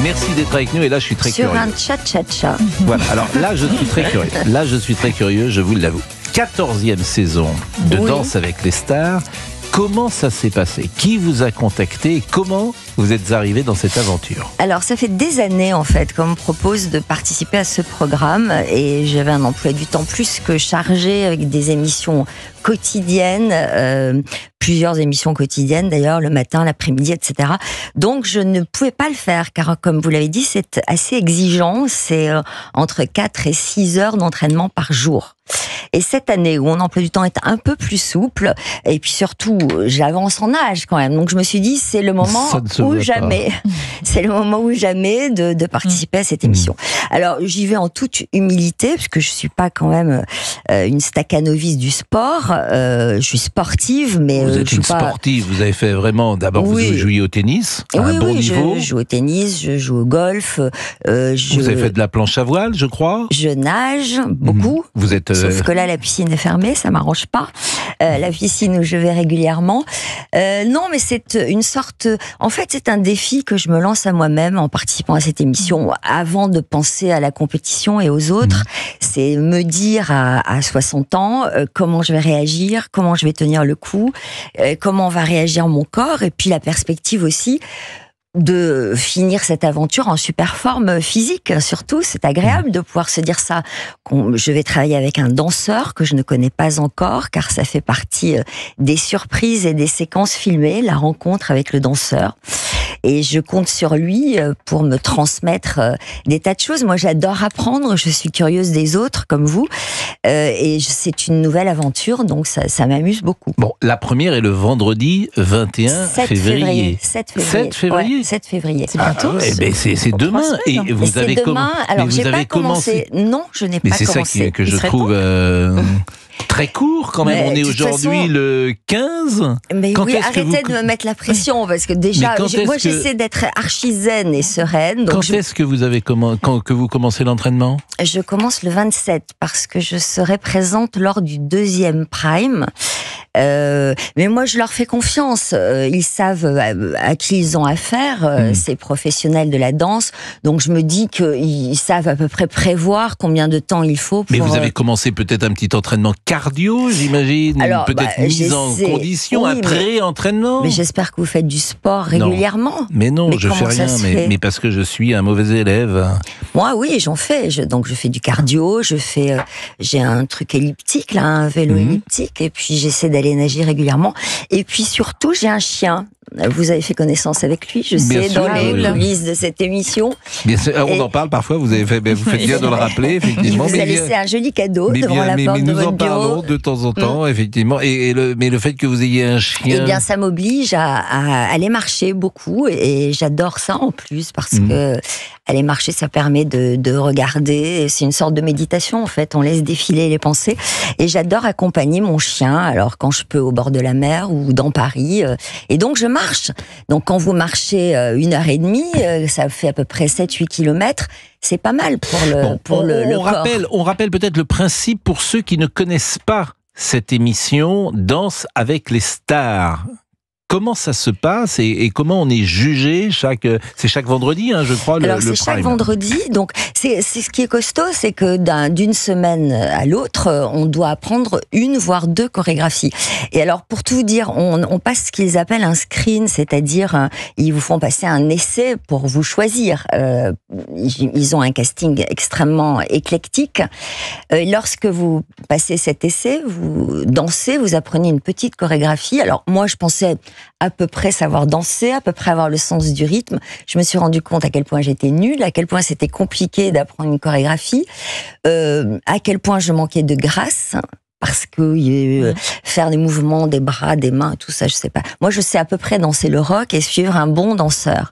Merci d'être avec nous et là je suis très curieux. Sur un cha-cha-cha. Voilà, alors là je suis très curieux. Là je suis très curieux, je vous l'avoue. 14e saison de Danse avec les stars. Comment ça s'est passé? Qui vous a contacté et comment vous êtes arrivé dans cette aventure? Alors, ça fait des années, en fait, qu'on me propose de participer à ce programme et j'avais un emploi du temps plus que chargé avec des émissions quotidiennes, plusieurs émissions quotidiennes d'ailleurs, le matin, l'après-midi, etc. Donc, je ne pouvais pas le faire car, comme vous l'avez dit, c'est assez exigeant. C'est entre 4 et 6 heures d'entraînement par jour. Et cette année où mon emploi du temps est un peu plus souple, et puis surtout, j'avance en âge quand même. Donc je me suis dit, c'est le moment ou jamais. C'est le moment ou jamais de participer à cette émission. Alors j'y vais en toute humilité, parce que je suis pas quand même une staccanoviste du sport. Je suis sportive, mais vous êtes je une suis pas... sportive. Vous avez fait vraiment. D'abord, vous jouiez au tennis à un bon niveau. Je joue au tennis, je joue au golf. Vous avez fait de la planche à voile, je crois. Je nage beaucoup. Vous êtes Sauf que là, la piscine est fermée, ça m'arrange pas. La piscine où je vais régulièrement. Non, mais c'est une sorte... En fait, c'est un défi que je me lance à moi-même en participant à cette émission. Avant de penser à la compétition et aux autres, c'est me dire à 60 ans comment je vais réagir, comment je vais tenir le coup, comment va réagir mon corps, et puis la perspective aussi de finir cette aventure en super forme physique, surtout. C'est agréable de pouvoir se dire ça. Je vais travailler avec un danseur que je ne connais pas encore, car ça fait partie des surprises et des séquences filmées, la rencontre avec le danseur. Et je compte sur lui pour me transmettre des tas de choses. Moi, j'adore apprendre, je suis curieuse des autres, comme vous. Et c'est une nouvelle aventure, donc ça m'amuse beaucoup. Bon, la première est le vendredi 21 février. 7 février. Ouais, 7 février. C'est bientôt. C'est demain. Et vous avez Alors, j'ai pas commencé. Non, je n'ai pas commencé. Mais c'est ça que je trouve très court quand même. On est aujourd'hui le 15. Mais oui, arrêtez de me mettre la pression parce que déjà, moi j'essaie d'être archi zen et sereine. Donc quand est-ce que vous commencez l'entraînement? Je commence le 27 parce que je serai présente lors du 2e Prime. Mais moi je leur fais confiance, ils savent à qui ils ont affaire, ces professionnels de la danse, donc je me dis qu'ils savent à peu près prévoir combien de temps il faut pour... Mais vous avez commencé peut-être un petit entraînement cardio, j'imagine, peut-être mise en condition, un pré-entraînement. Mais j'espère que vous faites du sport régulièrement. Non. Mais non, je fais rien, mais parce que je suis un mauvais élève. Moi oui, j'en fais, donc je fais du cardio, j'ai un truc elliptique, là, un vélo elliptique, et puis j'essaie d'aller nager régulièrement. Et puis surtout, j'ai un chien. Vous avez fait connaissance avec lui, je sais, dans les coulisses de cette émission. Bien sûr, on en parle parfois, vous faites bien de le rappeler, effectivement. Il vous a laissé un joli cadeau devant la porte de votre bureau. Mais nous en parlons de temps en temps, effectivement. Mais le fait que vous ayez un chien... Eh bien, ça m'oblige à aller marcher beaucoup, et j'adore ça en plus, parce que aller marcher, ça permet de regarder. C'est une sorte de méditation, en fait. On laisse défiler les pensées. Et j'adore accompagner mon chien, alors quand je peux au bord de la mer ou dans Paris. Et donc, je marche. Donc, quand vous marchez 1h30, ça fait à peu près 7-8 km. C'est pas mal pour le corps. On rappelle peut-être le principe pour ceux qui ne connaissent pas cette émission Danse avec les stars. Comment ça se passe et comment on est jugé c'est chaque vendredi, je crois, Alors, le c'est chaque Prime. vendredi, donc c'est ce qui est costaud, c'est que d'une semaine à l'autre, on doit apprendre 1 voire 2 chorégraphies. Et alors, pour tout vous dire, on passe ce qu'ils appellent un screen, c'est-à-dire ils vous font passer un essai pour vous choisir. Ils ont un casting extrêmement éclectique. Lorsque vous passez cet essai, vous dansez, vous apprenez une petite chorégraphie. Alors, moi, je pensais à peu près savoir danser, à peu près avoir le sens du rythme. Je me suis rendu compte à quel point j'étais nulle, à quel point c'était compliqué d'apprendre une chorégraphie, à quel point je manquais de grâce. Parce que faire des mouvements des bras, des mains, tout ça, je sais pas. Moi, je sais à peu près danser le rock et suivre un bon danseur.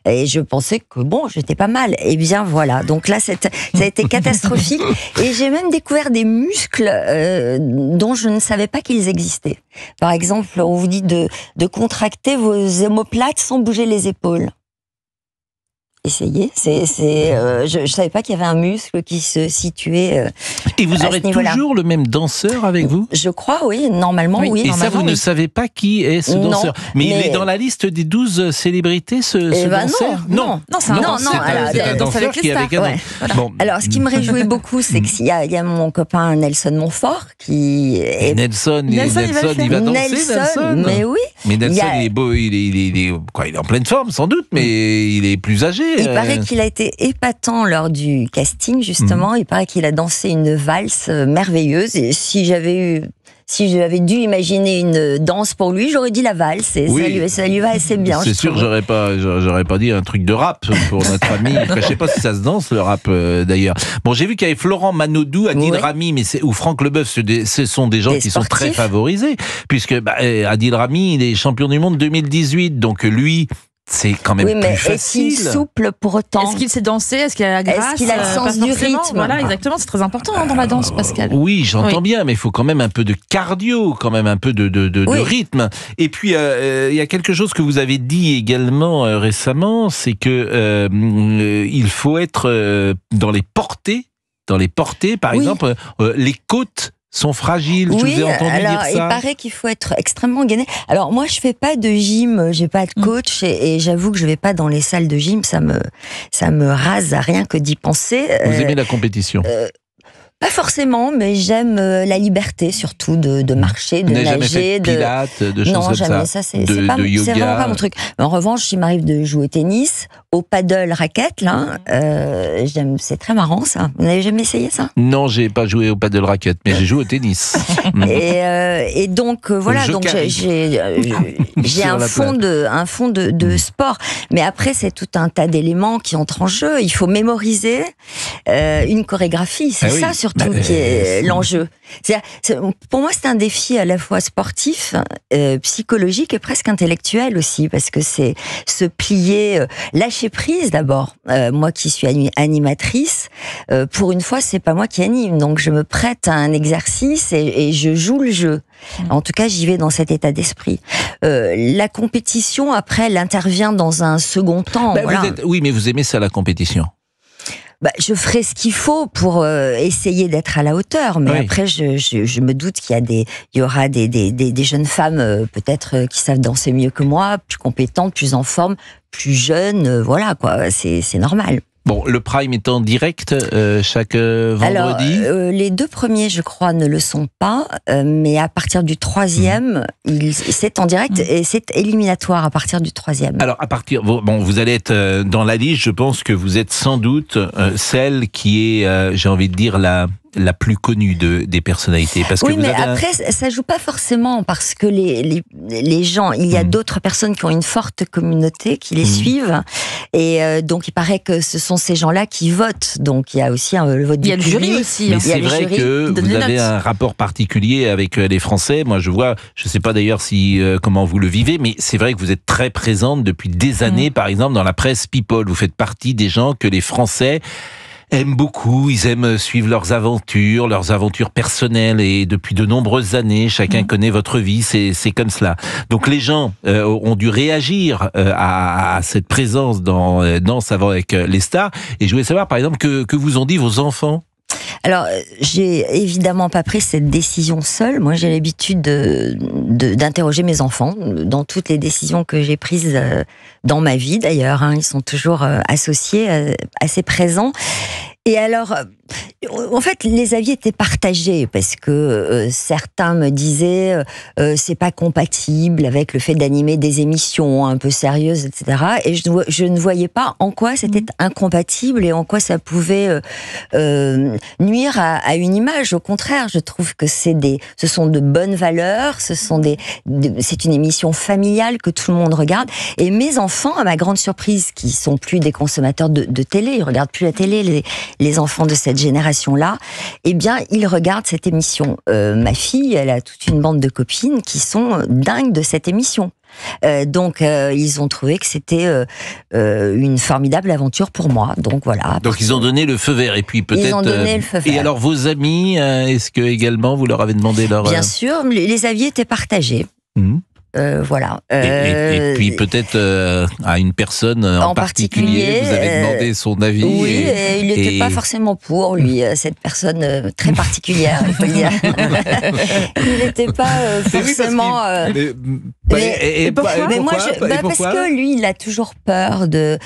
Et je pensais que j'étais pas mal. Et bien voilà. Donc là, ça a été catastrophique. Et j'ai même découvert des muscles dont je ne savais pas qu'ils existaient. Par exemple, on vous dit de contracter vos omoplates sans bouger les épaules. essayer. Je savais pas qu'il y avait un muscle qui se situait. Et vous aurez toujours le même danseur avec vous ? Je crois, oui. Normalement, oui. Et ça, vous ne savez pas qui est ce danseur ? Mais il est dans la liste des 12 célébrités, ce danseur ? Non, c'est un danseur qui est avec un autre. Voilà. Bon. Alors, ce qui me réjouit beaucoup, c'est qu'il y a mon copain Nelson Montfort qui est... Nelson, il va danser, Nelson. Mais oui. Mais Nelson, il est beau, il est en pleine forme, sans doute, mais il est plus âgé. Il paraît qu'il a été épatant lors du casting, justement. Il paraît qu'il a dansé une valse merveilleuse. Et si j'avais dû imaginer une danse pour lui, j'aurais dit la valse. Et ça lui va assez bien. C'est sûr, j'aurais pas dit un truc de rap pour notre ami. Enfin, je sais pas si ça se danse, le rap, d'ailleurs. Bon, j'ai vu qu'il y avait Florent Manodou, Adil Rami, ou Franck Leboeuf. Ce sont des gens qui sont très favorisés. Puisque Adil Rami, il est champion du monde 2018. Donc lui... C'est quand même plus facile. Est-il souple pour autant ? Est-ce qu'il sait danser ? Est-ce qu'il a la grâce ? Est-ce qu'il a le sens du rythme ? Voilà, exactement. C'est très important dans la danse, Pascal. Oui, j'entends bien, mais il faut quand même un peu de cardio, quand même un peu de rythme. Et puis, il y a quelque chose que vous avez dit également récemment, c'est que il faut être dans les portées, par exemple, les côtes sont fragiles, je vous ai entendu dire ça. Il paraît qu'il faut être extrêmement gainé. Alors moi, je fais pas de gym, j'ai pas de coach et j'avoue que je vais pas dans les salles de gym, ça me rase à rien que d'y penser. Vous aimez la compétition ? Pas forcément, mais j'aime la liberté surtout de marcher, de nager. Jamais fait de pilates, de choses comme ça. Non, jamais. Ça, c'est vraiment pas mon truc. Mais en revanche, il m'arrive de jouer au tennis, au paddle raquette, là. C'est très marrant, ça. Vous n'avez jamais essayé ça ? Non, j'ai pas joué au paddle raquette, mais j'ai joué au tennis. Et donc, voilà. Donc, j'ai un fond de sport. Mais après, c'est tout un tas d'éléments qui entrent en jeu. Il faut mémoriser une chorégraphie. C'est ça, surtout, qui est l'enjeu. Pour moi, c'est un défi à la fois sportif, psychologique et presque intellectuel aussi, parce que c'est se plier, lâcher prise d'abord. Moi qui suis animatrice, pour une fois, c'est pas moi qui anime, donc je me prête à un exercice et je joue le jeu. En tout cas, j'y vais dans cet état d'esprit. La compétition, après, elle intervient dans un second temps. Oui, mais vous aimez ça, la compétition ? Je ferai ce qu'il faut pour essayer d'être à la hauteur, mais après je me doute qu'il y aura des jeunes femmes peut-être qui savent danser mieux que moi, plus compétentes, plus en forme, plus jeunes, voilà quoi, c'est normal. Bon, le Prime est en direct chaque vendredi. Alors, les 2 premiers, je crois, ne le sont pas, mais à partir du 3e, c'est en direct et c'est éliminatoire à partir du 3e. Alors, vous allez être dans la liste. Je pense que vous êtes sans doute celle qui est, j'ai envie de dire, la plus connue des personnalités. Parce que après, ça joue pas forcément parce que les gens, il y a d'autres personnes qui ont une forte communauté qui les suivent et donc il paraît que ce sont ces gens-là qui votent. Donc il y a aussi le vote du public. Il y a le jury aussi. Mais c'est vrai que vous avez un rapport particulier avec les Français. Moi, je vois, je sais pas d'ailleurs comment vous le vivez, mais c'est vrai que vous êtes très présente depuis des années, par exemple dans la presse People. Vous faites partie des gens que les Français aiment beaucoup, ils aiment suivre leurs aventures personnelles et depuis de nombreuses années, chacun connaît votre vie, c'est comme cela. Donc les gens ont dû réagir à cette présence dans Savant avec les stars et je voulais savoir par exemple que vous ont dit vos enfants. Alors, j'ai évidemment pas pris cette décision seule. Moi, j'ai l'habitude d'interroger mes enfants dans toutes les décisions que j'ai prises dans ma vie, d'ailleurs. Ils sont toujours associés, assez présents. Et alors, en fait, les avis étaient partagés parce que certains me disaient c'est pas compatible avec le fait d'animer des émissions un peu sérieuses, etc. Et je ne voyais pas en quoi c'était incompatible et en quoi ça pouvait nuire à une image. Au contraire, je trouve que ce sont de bonnes valeurs, c'est une émission familiale que tout le monde regarde. Et mes enfants, à ma grande surprise, qui sont plus des consommateurs de télé, ils regardent plus la télé, les enfants de cette génération-là, eh bien, ils regardent cette émission. Ma fille, elle a toute une bande de copines qui sont dingues de cette émission. Donc, ils ont trouvé que c'était une formidable aventure pour moi. Donc, voilà. Donc, ils ont donné le feu vert. Et puis, peut-être. Ils ont donné le feu vert. Et alors, vos amis, est-ce que également vous leur avez demandé leur. Bien sûr, les avis étaient partagés. Voilà. Et puis peut-être à une personne en particulier, vous avez demandé son avis. Oui, et il n'était pas forcément pour, lui, cette personne très particulière, il faut le dire. Il n'était pas forcément... Mais pourquoi parce que lui, il a toujours peur de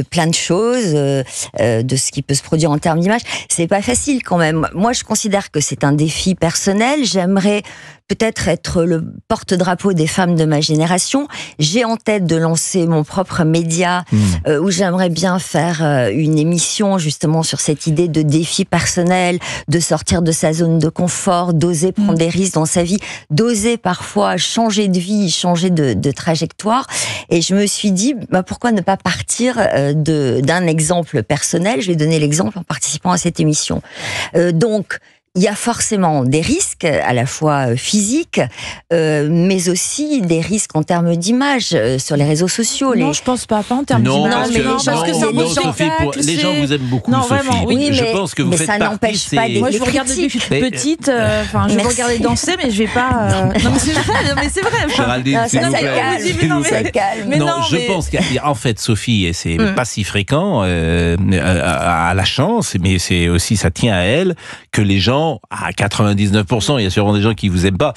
plein de choses, de ce qui peut se produire en termes d'image. C'est pas facile quand même. Moi, je considère que c'est un défi personnel. J'aimerais peut-être être le porte-drapeau des femmes de ma génération. J'ai en tête de lancer mon propre média où j'aimerais bien faire une émission justement sur cette idée de défi personnel, de sortir de sa zone de confort, d'oser prendre des risques dans sa vie, d'oser parfois changer de vie, changer de trajectoire. Et je me suis dit, pourquoi ne pas partir d'un exemple personnel? Je vais donner l'exemple en participant à cette émission. Donc, il y a forcément des risques, à la fois physiques, mais aussi des risques en termes d'image sur les réseaux sociaux. Non, je pense pas en termes d'image. Parce que c'est un bon spectacle. Les gens vous aiment beaucoup, Sophie. Vraiment, oui, je pense que vous faites ça n'empêche pas des Moi, je vous regarde depuis que je suis petite. Je vais vous regarder danser, mais je vais pas. Non, mais c'est vrai. Géraldine, s'il vous plaît. Non, je pense qu'en fait, Sophie, et c'est pas si fréquent, a la chance, mais c'est aussi, ça tient à elle, que les gens, à 99%, il y a sûrement des gens qui vous aiment pas.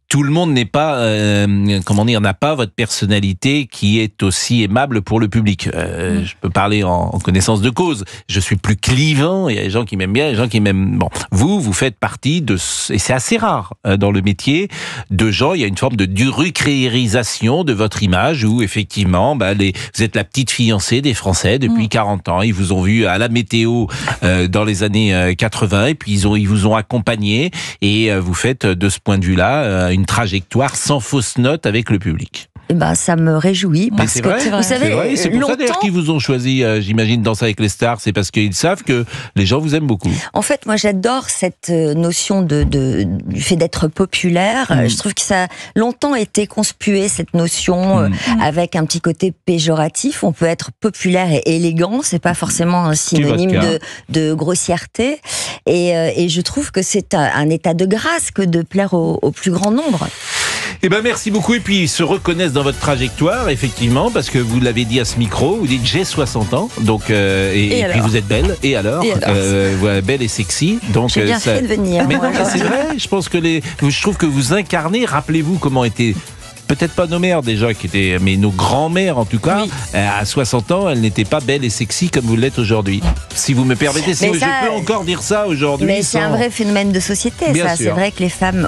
Tout le monde n'est pas, n'a pas votre personnalité qui est aussi aimable pour le public. Je peux parler en connaissance de cause. Je suis plus clivant. Il y a des gens qui m'aiment bien, des gens qui m'aiment. Bon, vous faites partie de, et c'est assez rare dans le métier, de gens. Il y a une forme de durucrérisation de votre image où effectivement, vous êtes la petite fiancée des Français depuis 40 ans. Ils vous ont vu à la météo dans les années 80 et puis ils vous ont accompagné et vous faites de ce point de vue-là une trajectoire sans fausse note avec le public. Ça me réjouit parce que vous savez, c'est pour ça d'ailleurs qu'ils vous ont choisi, j'imagine, Danser avec les stars, c'est parce qu'ils savent que les gens vous aiment beaucoup. En fait, moi j'adore cette notion du fait d'être populaire. Je trouve que ça a longtemps été conspué, cette notion, avec un petit côté péjoratif. On peut être populaire et élégant, c'est pas forcément un synonyme de grossièreté. Et je trouve que c'est un état de grâce que de plaire au plus grand nombre. Merci beaucoup. Et puis, ils se reconnaissent dans votre trajectoire, effectivement, parce que vous l'avez dit à ce micro, vous dites j'ai 60 ans, donc, et puis vous êtes belle, et alors, voilà, belle et sexy. Donc, j'ai bien fait de venir. Mais non, c'est vrai, je pense que je trouve que vous incarnez, rappelez-vous comment était. Peut-être pas nos mères déjà, mais nos grands-mères en tout cas, à 60 ans, elles n'étaient pas belles et sexy comme vous l'êtes aujourd'hui. Si vous me permettez, je peux encore dire ça aujourd'hui. Mais c'est un vrai phénomène de société, ça. C'est vrai que les femmes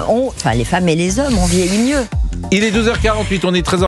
et les hommes ont vieilli mieux. Il est 12h48, on est très